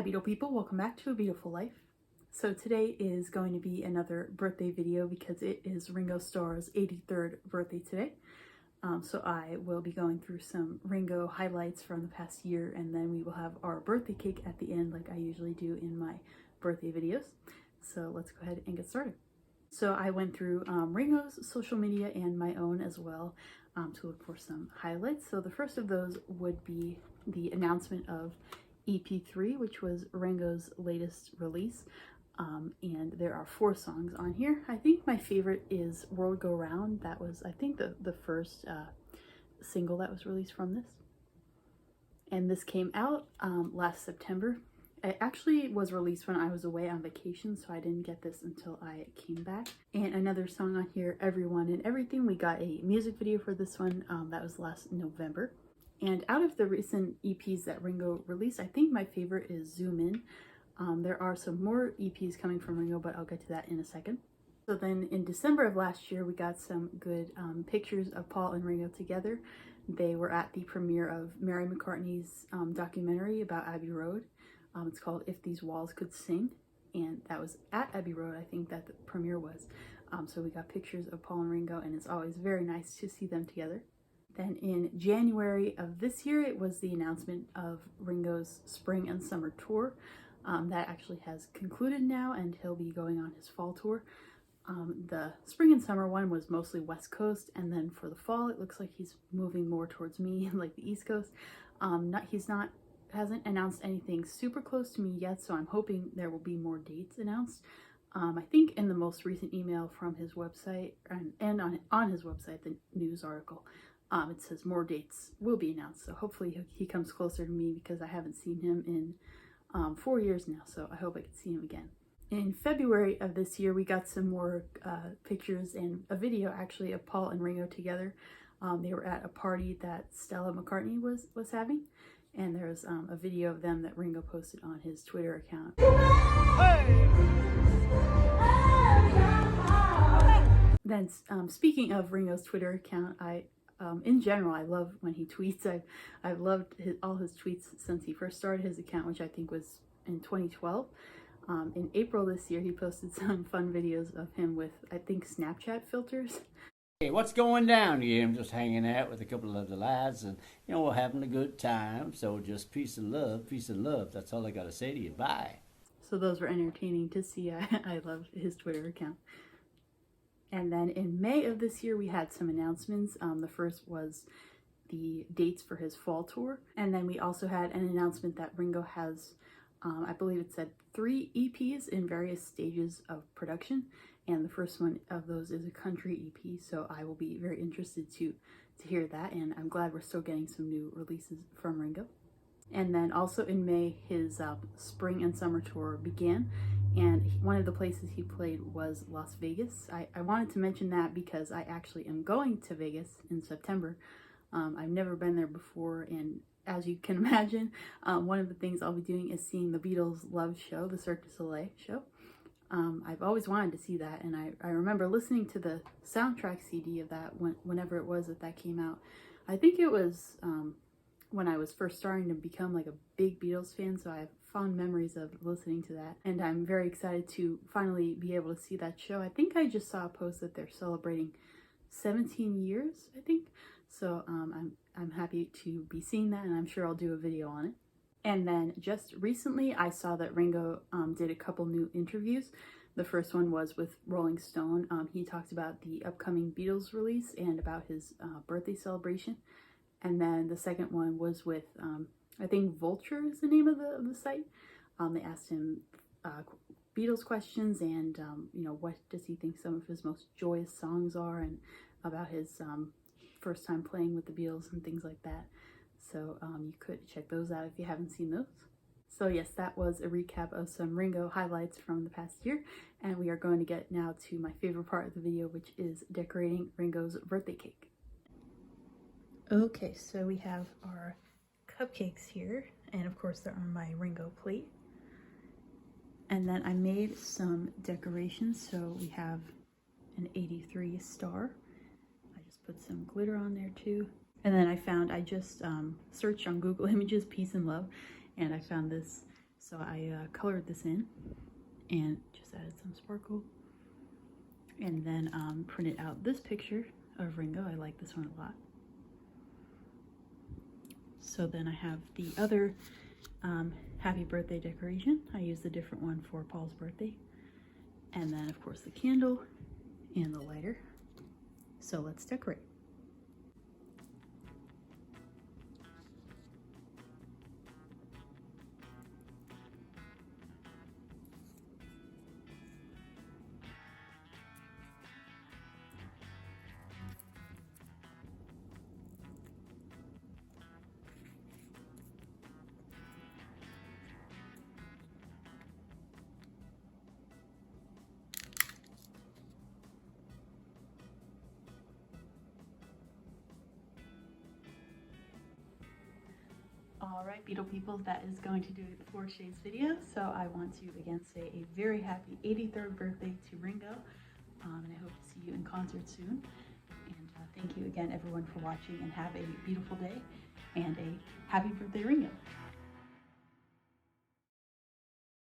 Hi Beatle people, welcome back to A Beautiful Life. So today is going to be another birthday video because it is Ringo Starr's 83rd birthday today. So I will be going through some Ringo highlights from the past year, and then we will have our birthday cake at the end like I usually do in my birthday videos. So let's go ahead and get started. So I went through Ringo's social media and my own as well to look for some highlights. So the first of those would be the announcement of EP3, which was Ringo's latest release, and there are 4 songs on here. I think my favorite is World Go Round. That was, I think, the first single that was released from this, and this came out last September. It actually was released when I was away on vacation, so I didn't get this until I came back. And another song on here, Everyone and Everything. We got a music video for this one that was last November. And out of the recent EPs that Ringo released, I think my favorite is Zoom In. There are some more EPs coming from Ringo, but I'll get to that in a second. So then in December of last year, we got some good pictures of Paul and Ringo together. They were at the premiere of Mary McCartney's documentary about Abbey Road. It's called If These Walls Could Sing, and that was at Abbey Road, I think that the premiere was. So we got pictures of Paul and Ringo, and it's always very nice to see them together. Then in January of this year, it was the announcement of Ringo's spring and summer tour. That actually has concluded now, and he'll be going on his fall tour. The spring and summer one was mostly West Coast, and then for the fall, it looks like he's moving more towards me, like the East Coast. Hasn't announced anything super close to me yet, so I'm hoping there will be more dates announced. I think in the most recent email from his website and on his website, the news article, it says more dates will be announced. So hopefully he comes closer to me because I haven't seen him in 4 years now. So I hope I can see him again. In February of this year, we got some more pictures and a video actually of Paul and Ringo together. They were at a party that Stella McCartney was having. And there's a video of them that Ringo posted on his Twitter account. Hey! Then speaking of Ringo's Twitter account, in general, I love when he tweets. I've loved all his tweets since he first started his account, which I think was in 2012. In April this year, he posted some fun videos of him with, I think, Snapchat filters. Hey, what's going down here? I'm just hanging out with a couple of the lads, and we're having a good time. So just peace and love, peace and love. That's all I gotta say to you. Bye. So those were entertaining to see. I loved his Twitter account. And then in May of this year, we had some announcements. The first was the dates for his fall tour, and then we also had an announcement that Ringo has, I believe it said 3 EPs in various stages of production. And the first one of those is a country EP, so I will be very interested to hear that, and I'm glad we're still getting some new releases from Ringo. And then also in May, his spring and summer tour began, and one of the places he played was Las Vegas. I wanted to mention that because I actually am going to Vegas in September. I've never been there before, and as you can imagine, one of the things I'll be doing is seeing the Beatles' Love show, the Cirque du Soleil show. I've always wanted to see that, and I remember listening to the soundtrack CD of that whenever it was that came out. I think it was when I was first starting to become like a big Beatles fan, so I have fond memories of listening to that, and I'm very excited to finally be able to see that show. I think I just saw a post that they're celebrating 17 years, I think, so I'm happy to be seeing that, and I'm sure I'll do a video on it. And then just recently, I saw that Ringo did a couple new interviews. The first one was with Rolling Stone. He talked about the upcoming Beatles release and about his birthday celebration. And then the second one was with, I think Vulture is the name of the site. They asked him Beatles questions and, what does he think some of his most joyous songs are, and about his first time playing with the Beatles and things like that. So you could check those out if you haven't seen those. So yes, that was a recap of some Ringo highlights from the past year. And we are going to get now to my favorite part of the video, which is decorating Ringo's birthday cake. Okay, so we have our cupcakes here. And of course they're on my Ringo plate. And then I made some decorations. So we have an 83 star. I just put some glitter on there too. And then I just searched on Google Images, peace and love, and I found this So I colored this in and just added some sparkle. And then printed out this picture of Ringo. I like this one a lot. So then I have the other happy birthday decoration. I used a different one for Paul's birthday. And then of course the candle and the lighter. So let's decorate. Alright, Beatle people, that is going to do it for today's video. So I want to again say a very happy 83rd birthday to Ringo, and I hope to see you in concert soon. And thank you again everyone for watching, and have a beautiful day and a happy birthday, Ringo.